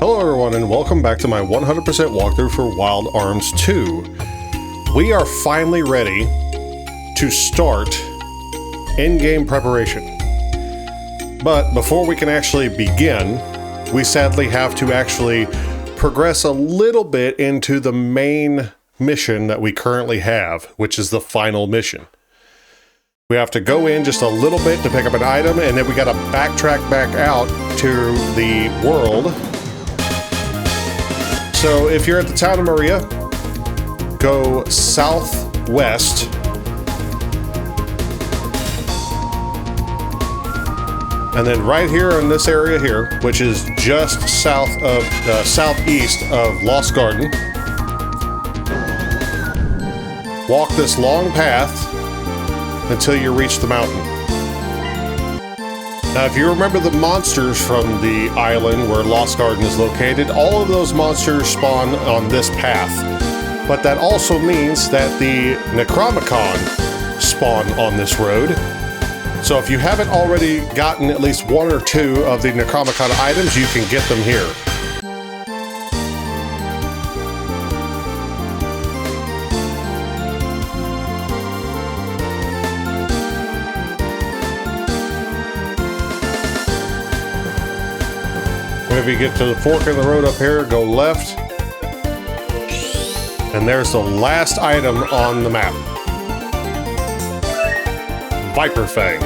Hello everyone and welcome back to my 100% walkthrough for Wild Arms 2. We are finally ready to start in-game preparation. But before we can actually begin, we sadly have to actually progress a little bit into the main mission that we currently have, which is the final mission. We have to go in just a little bit to pick up an item, and then we gotta backtrack back out to the world. So if you're at the town of Maria, go southwest. And then right here in this area here, which is just south of southeast of Lost Garden, walk this long path until you reach the mountain. Now, if you remember the monsters from the island where Lost Garden is located, all of those monsters spawn on this path. But that also means that the Necromicon spawn on this road. So if you haven't already gotten at least one or two of the Necromicon items, you can get them here. If you get to the fork in the road up here, go left, and there's the last item on the map. Viper Fang.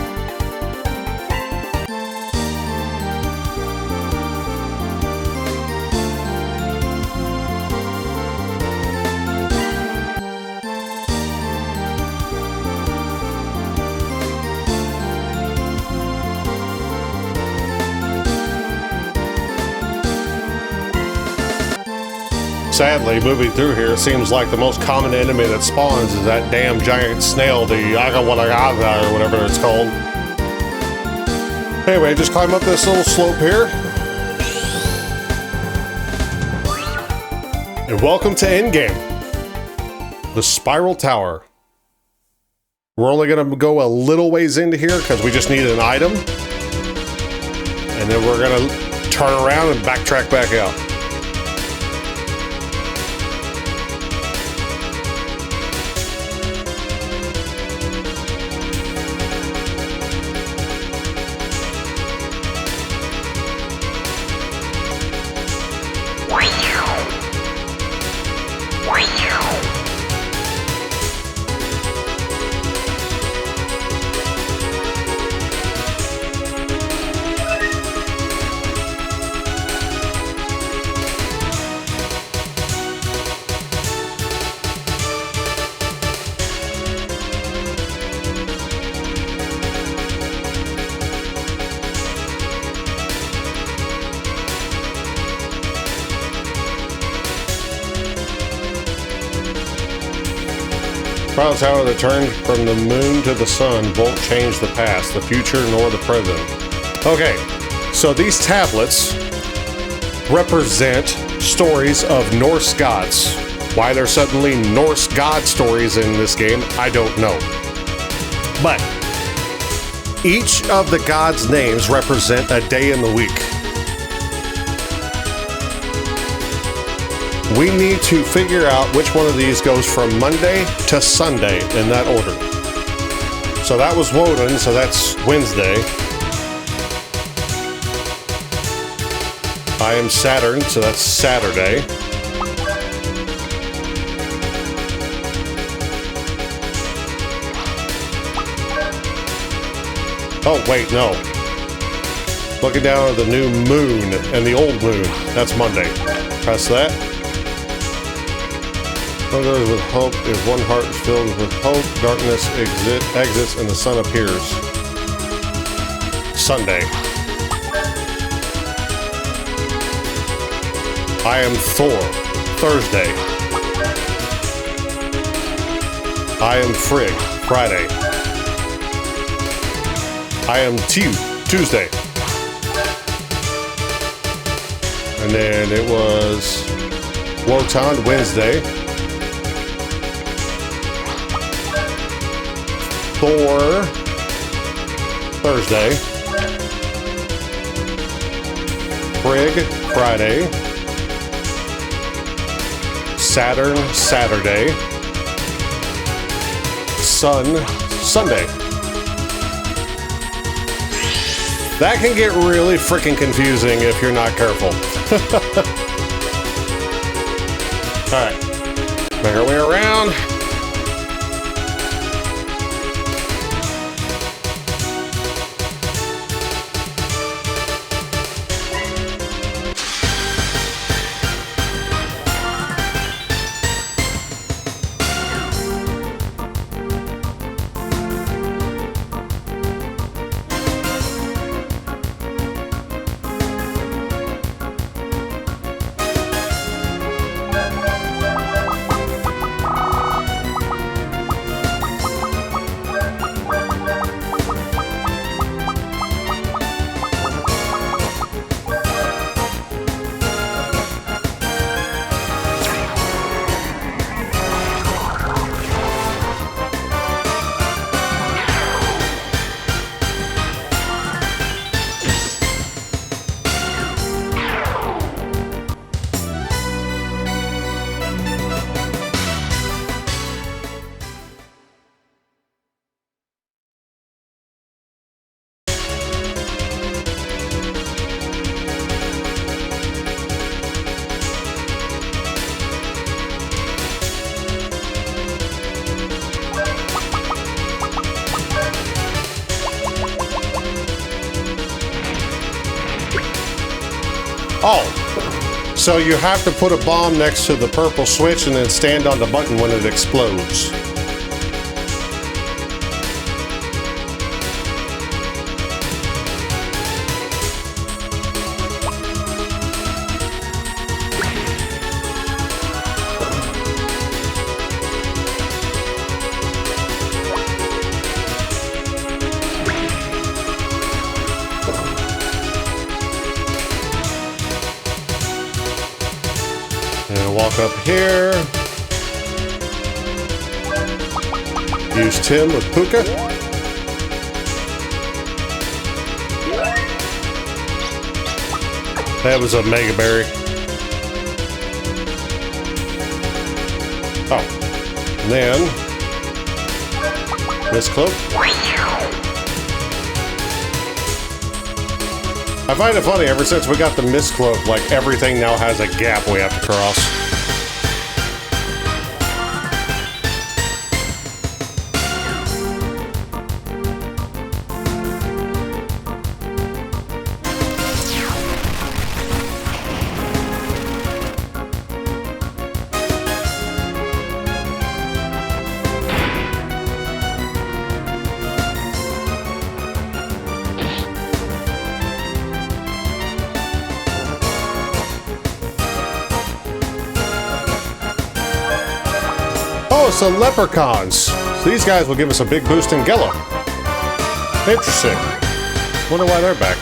Sadly, moving through here, it seems like the most common enemy that spawns is that damn giant snail, the Agawalagaga, or whatever it's called. Anyway, just climb up this little slope here. And welcome to Endgame. The Spiral Tower. We're only going to go a little ways into here because we just need an item. And then we're going to turn around and backtrack back out. Spiral Tower that turns from the moon to the sun won't change the past, the future, nor the present. Okay, so these tablets represent stories of Norse gods. Why there's suddenly Norse god stories in this game, I don't know. But each of the gods' names represent a day in the week. We need to figure out which one of these goes from Monday to Sunday in that order. So that was Woden, so that's Wednesday. I am Saturn, so that's Saturday. Oh, wait, no. Looking down at the new moon and the old moon, that's Monday. Press that. One goes with hope. If one heart is filled with hope, darkness exits and the sun appears. Sunday. I am Thor. Thursday. I am Frigg. Friday. I am Tuesday. And then it was Wotan, Wednesday. Thor, Thursday. Frigg, Friday. Saturn Saturday, Sun Sunday. That can get really freaking confusing if you're not careful. Alright, make our way around. Oh, so you have to put a bomb next to the purple switch and then stand on the button when it explodes. And walk up here. Use Tim with Puka. That was a Mega Berry. Oh. And then Miss Cloak. I find it funny, ever since we got the Mist Cloak, like everything now has a gap we have to cross. Oh, some leprechauns. So these guys will give us a big boost in Gela. Interesting. Wonder why they're back.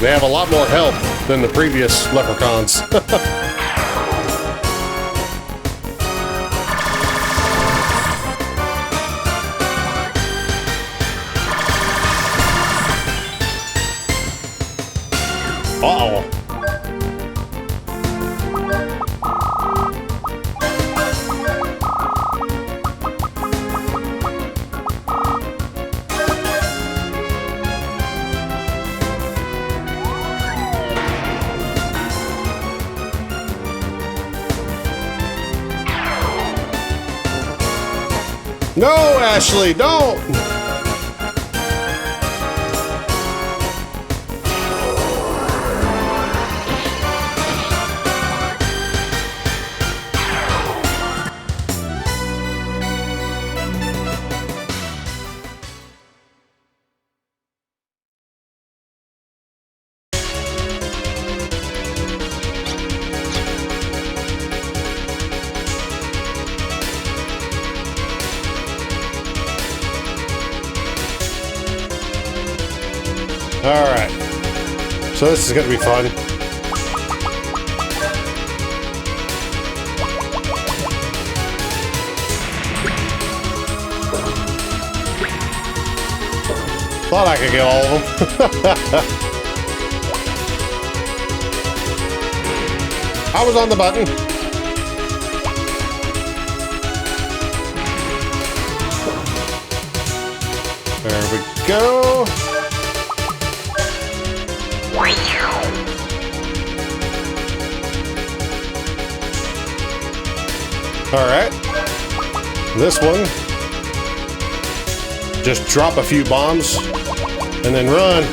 They have a lot more health than the previous leprechauns. Uh-oh. No, Ashley, don't! Alright. So this is going to be fun. Thought I could get all of them. I was on the button. There we go. Alright. This one. Just drop a few bombs and then run.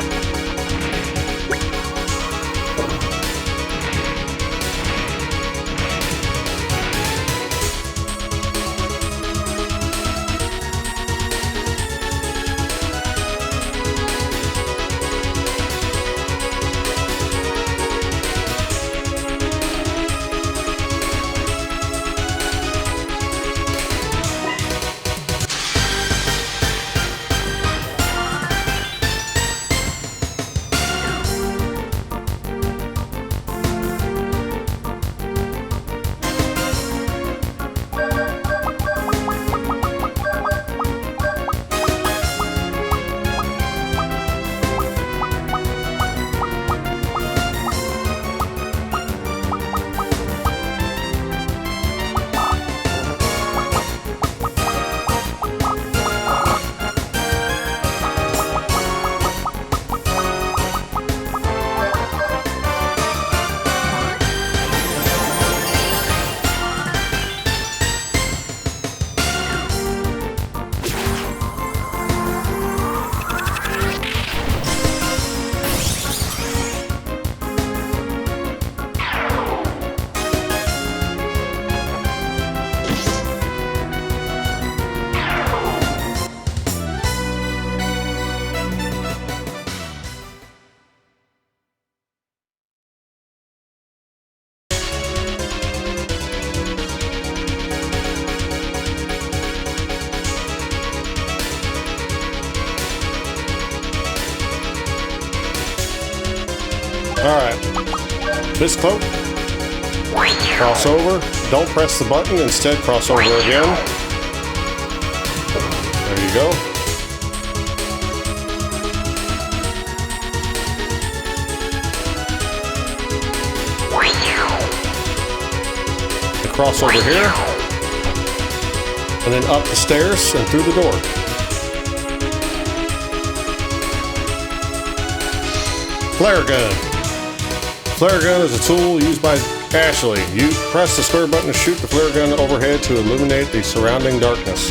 Alright. This cloak. Cross over. Don't press the button. Instead, cross over again. There you go. Cross over here. And then up the stairs and through the door. Flare gun. Flare gun is a tool used by Ashley. You press the square button to shoot the flare gun overhead to illuminate the surrounding darkness.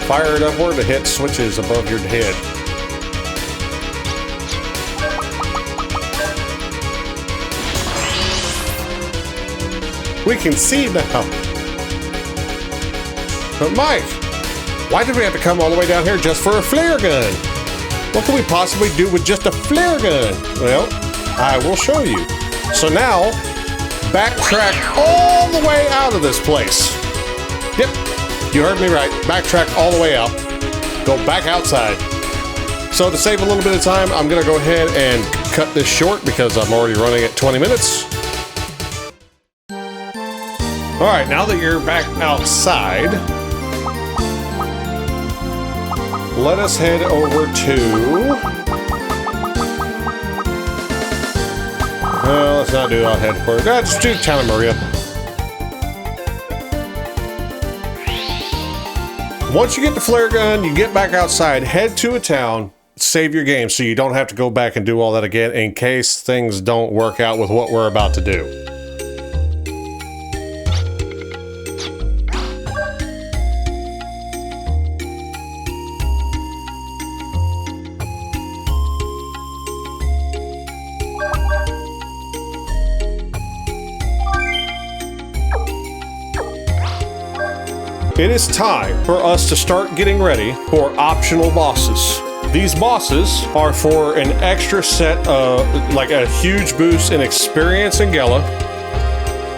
Fire it upward to hit switches above your head. We can see now. But Mike, why did we have to come all the way down here just for a flare gun? What can we possibly do with just a flare gun? Well, I will show you. So now, backtrack all the way out of this place. Yep, you heard me right. Backtrack all the way out. Go back outside. So to save a little bit of time, I'm gonna go ahead and cut this short because I'm already running at 20 minutes. All right, now that you're back outside, let us head over to... Well, let's not do our headquarters. Let's do Town of Maria. Once you get the flare gun, you get back outside, head to a town, save your game so you don't have to go back and do all that again in case things don't work out with what we're about to do. It is time for us to start getting ready for optional bosses. These bosses are for an extra set of, like a huge boost in experience in Gela,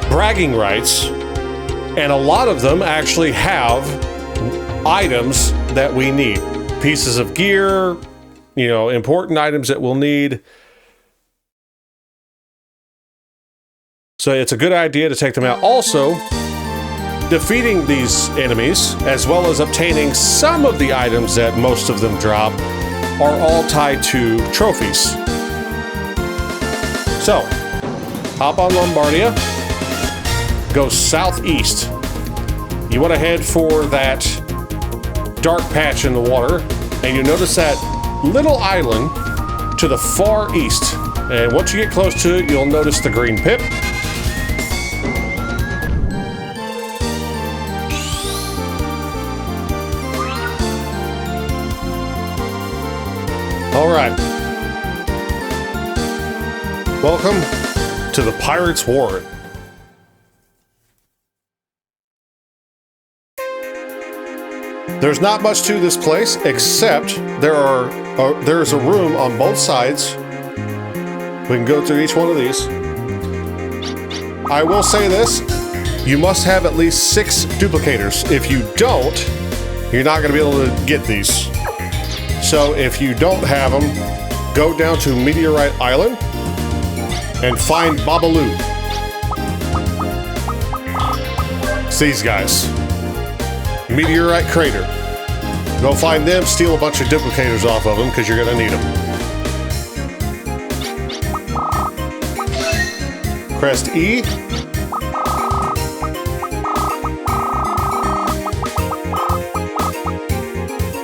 bragging rights, and a lot of them actually have items that we need. Pieces of gear, important items that we'll need. So it's a good idea to take them out. Also, defeating these enemies, as well as obtaining some of the items that most of them drop, are all tied to trophies. So, hop on Lombardia, go southeast. You want to head for that dark patch in the water, and you notice that little island to the far east. And once you get close to it, you'll notice the green pip. All right. Welcome to the Pirates' Warren. There's not much to this place, except there's a room on both sides. We can go through each one of these. I will say this, you must have at least 6 duplicators. If you don't, you're not going to be able to get these. So if you don't have them, go down to Meteorite Island and find Babaloo. It's these guys. Meteorite Crater. Go find them, steal a bunch of duplicators off of them, because you're going to need them. Crest E.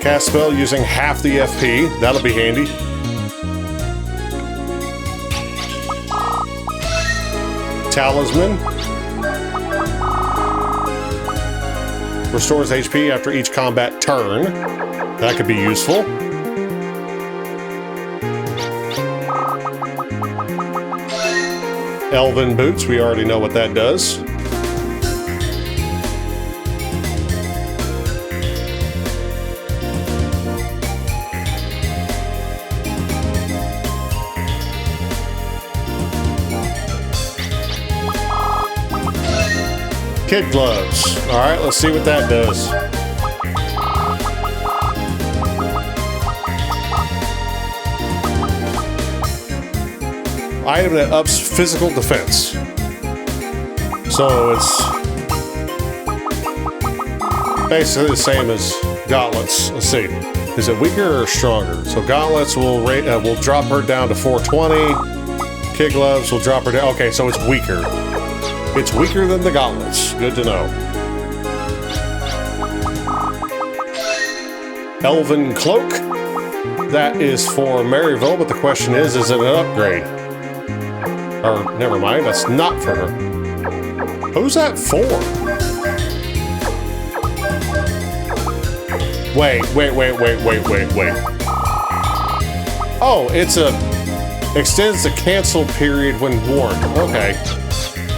Cast spell using half the FP. That'll be handy. Talisman. Restores HP after each combat turn. That could be useful. Elven Boots. We already know what that does. Kid gloves. All right, let's see what that does. Item that ups physical defense. So it's basically the same as gauntlets. Let's see. Is it weaker or stronger? So gauntlets will drop her down to 420. Kid gloves will drop her down. Okay, so it's weaker. It's weaker than the gauntlets. Good to know. Elven Cloak. That is for Maryville, but the question is it an upgrade? Or, never mind, that's not for her. Who's that for? Wait. Oh, it's extends the cancel period when warned. Okay.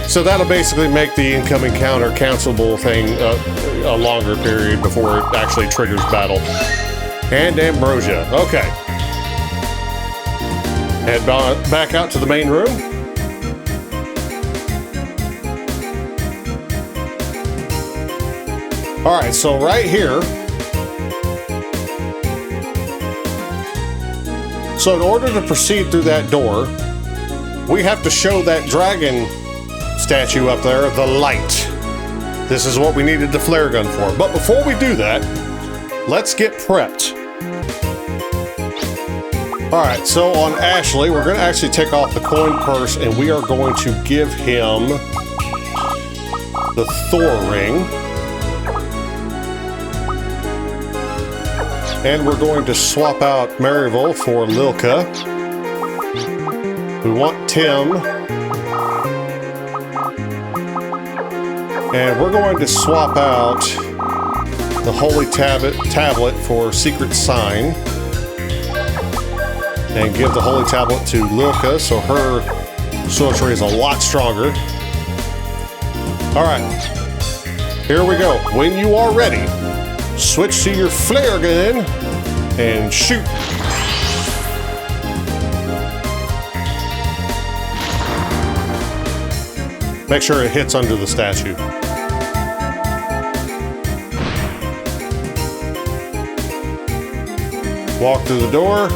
So that'll basically make the incoming counter cancelable thing a longer period before it actually triggers battle. And Ambrosia. Okay. Head back out to the main room. All right, so right here. So in order to proceed through that door, we have to show that dragon statue up there the light. This is what we needed the flare gun for. But before we do that, let's get prepped. Alright, so on Ashley, we're going to actually take off the coin purse and we are going to give him the Thor ring. And we're going to swap out Maryville for Lilka. We want Tim. And we're going to swap out the Holy Tablet for Secret Sign. And give the Holy Tablet to Lilka, so her sorcery is a lot stronger. Alright. Here we go. When you are ready, switch to your flare gun and shoot. Make sure it hits under the statue. Walk through the door.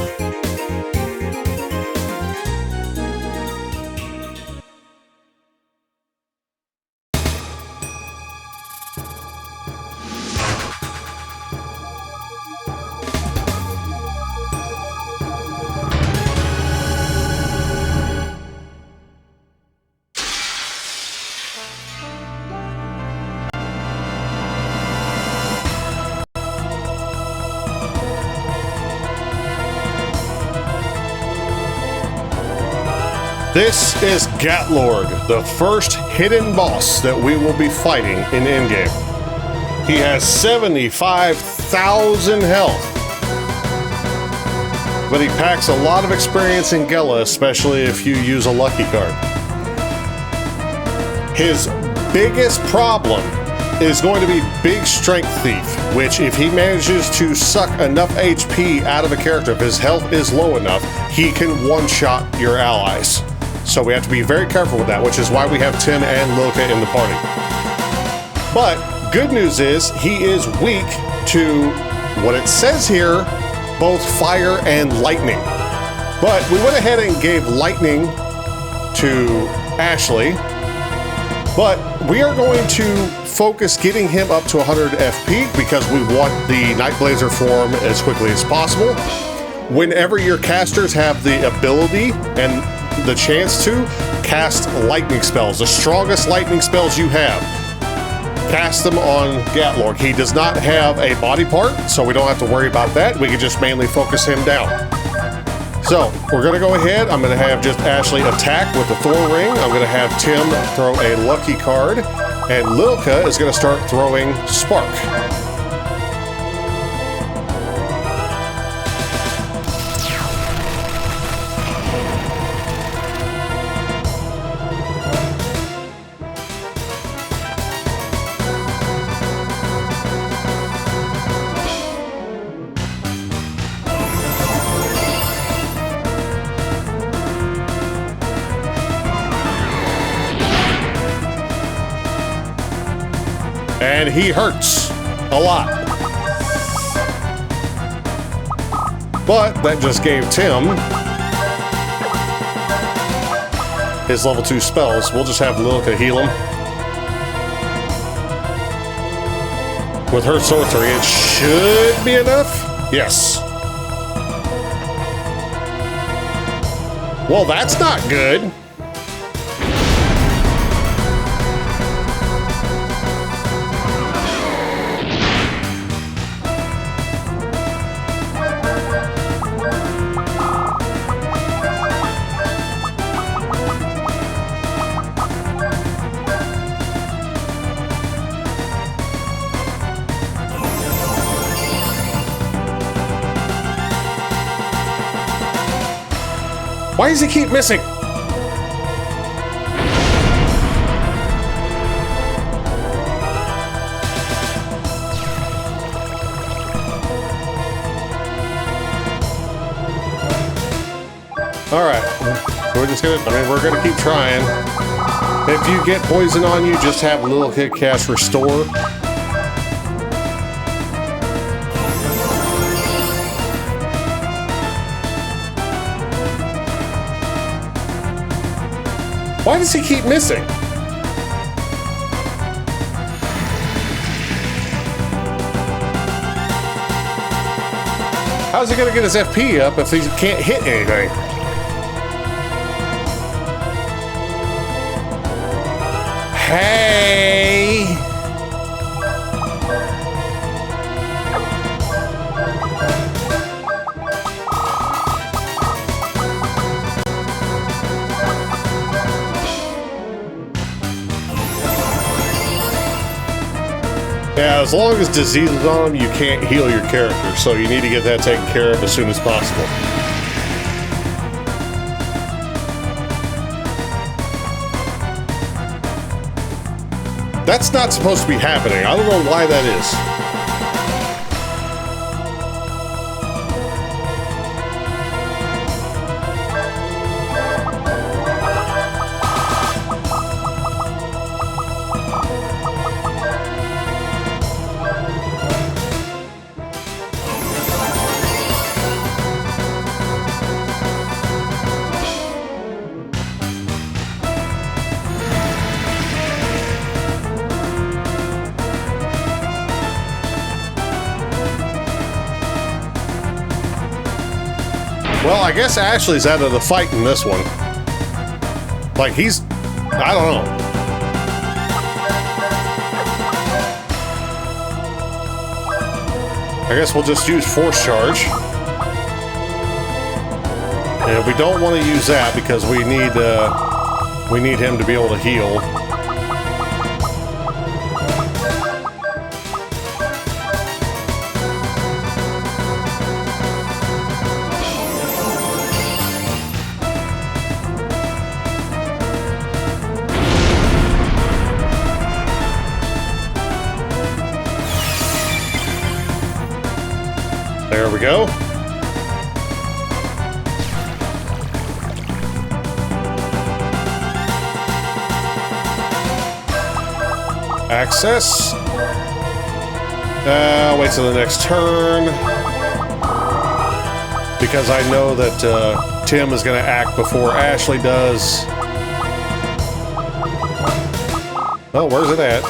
This is Gatlorg, the first hidden boss that we will be fighting in endgame. He has 75,000 health, but he packs a lot of experience in Gela, especially if you use a lucky card. His biggest problem is going to be Big Strength Thief, which if he manages to suck enough HP out of a character, if his health is low enough, he can one-shot your allies. So we have to be very careful with that, which is why we have Tim and Lilka in the party. But good news is he is weak to what it says here, both fire and lightning. But we went ahead and gave lightning to Ashley, but we are going to focus getting him up to 100 FP because we want the Night Blazer form as quickly as possible. Whenever your casters have the ability and the chance to cast lightning spells, the strongest lightning spells you have, cast them on Gatlorg. He does not have a body part, so we don't have to worry about that. We can just mainly focus him down. So we're going to go ahead. I'm going to have just Ashley attack with the Thor Ring. I'm going to have Tim throw a lucky card, and Lilka is going to start throwing Spark. And he hurts a lot. But that just gave Tim his level 2 spells. We'll just have Lilka heal him. With her sorcery, it should be enough. Yes. Well, that's not good. Why does he keep missing? All right, we're just gonna, we're gonna keep trying. If you get poison on you, just have Lilka cast Restore. Why does he keep missing? How's he gonna get his FP up if he can't hit anything? Hey! Yeah, as long as disease is on him, you can't heal your character, so you need to get that taken care of as soon as possible. That's not supposed to be happening. I don't know why that is. Well, I guess Ashley's out of the fight in this one. Like, he's... I don't know. I guess we'll just use Force Charge. And we don't want to use that because we need him to be able to heal. There we go. Access. Wait till the next turn. Because I know that Tim is going to act before Ashley does. Oh, where's it at?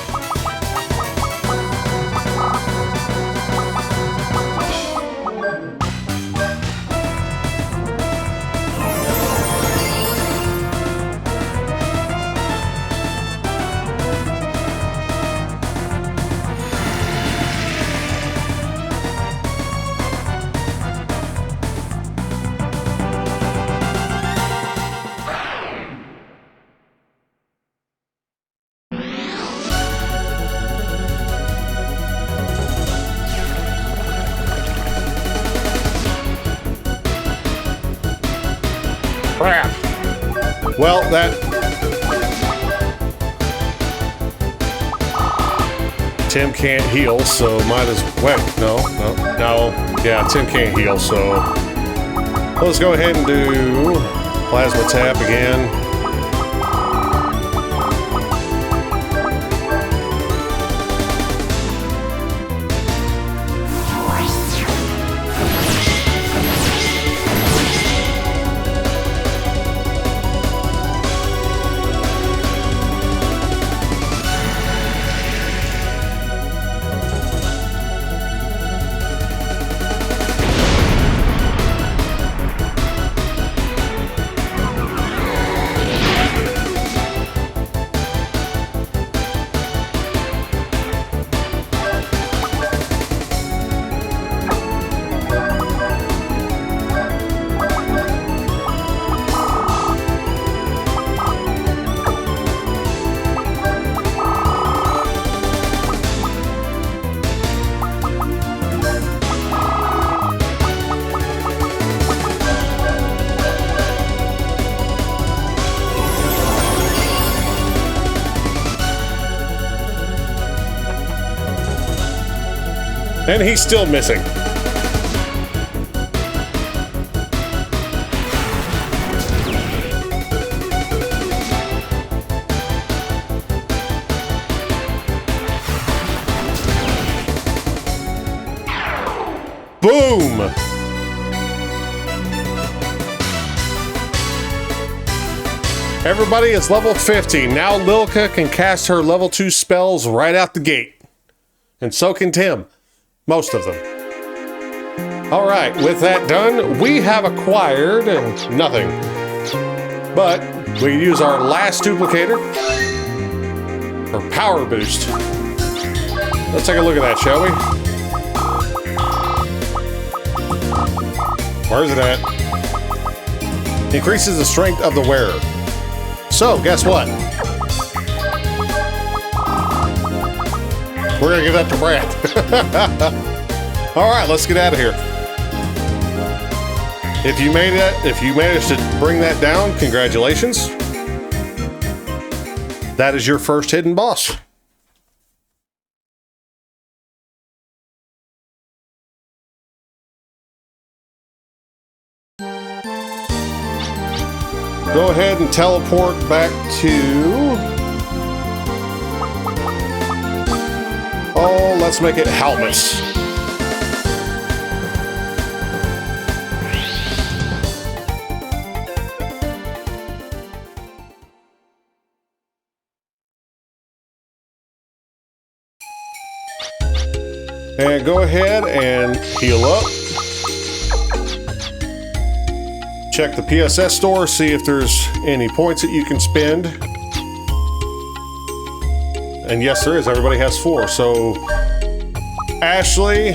Crap. Well, Tim can't heal, so might as well. No. Yeah, Tim can't heal, so let's go ahead and do plasma tap again. And he's still missing. Boom! Everybody is level 50. Now Lilka can cast her level 2 spells right out the gate. And so can Tim. Most of them. All right, with that done, we have acquired nothing. But we can use our last duplicator for power boost. Let's take a look at that, shall we? Where's it at? Increases the strength of the wearer. So, guess what? We're gonna give that to Brad. All right, let's get out of here. If you managed to bring that down, congratulations. That is your first hidden boss. Go ahead and teleport back to... Oh, let's make it Halmus. And go ahead and heal up. Check the PSS store, see if there's any points that you can spend. And yes, there is. Everybody has 4. So, Ashley,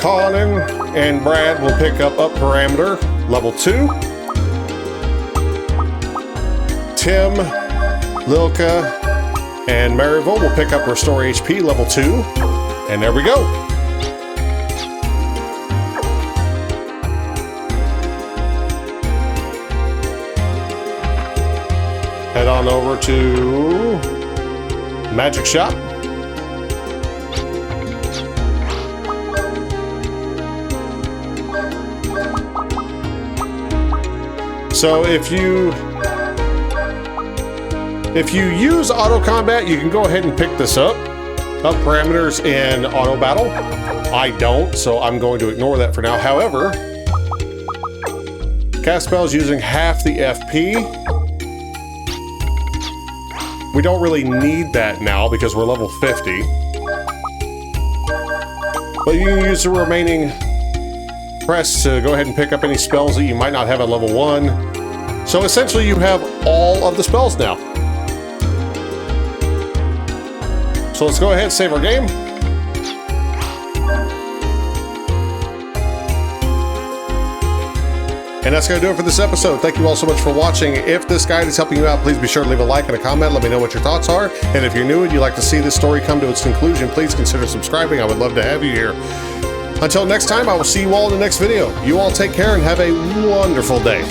Colin and Brad will pick up parameter, level 2. Tim, Lilka, and Maryville will pick up restore HP, level 2. And there we go. Head on over to Magic Shop. So if you use auto combat, you can go ahead and pick this up parameters in auto battle. I don't, so I'm going to ignore that for now. However, cast spells using half the FP. We don't really need that now because we're level 50. But you can use the remaining press to go ahead and pick up any spells that you might not have at level 1. So essentially you have all of the spells now. So let's go ahead and save our game. And that's going to do it for this episode. Thank you all so much for watching. If this guide is helping you out, please be sure to leave a like and a comment. Let me know what your thoughts are. And if you're new and you'd like to see this story come to its conclusion, please consider subscribing. I would love to have you here. Until next time, I will see you all in the next video. You all take care and have a wonderful day.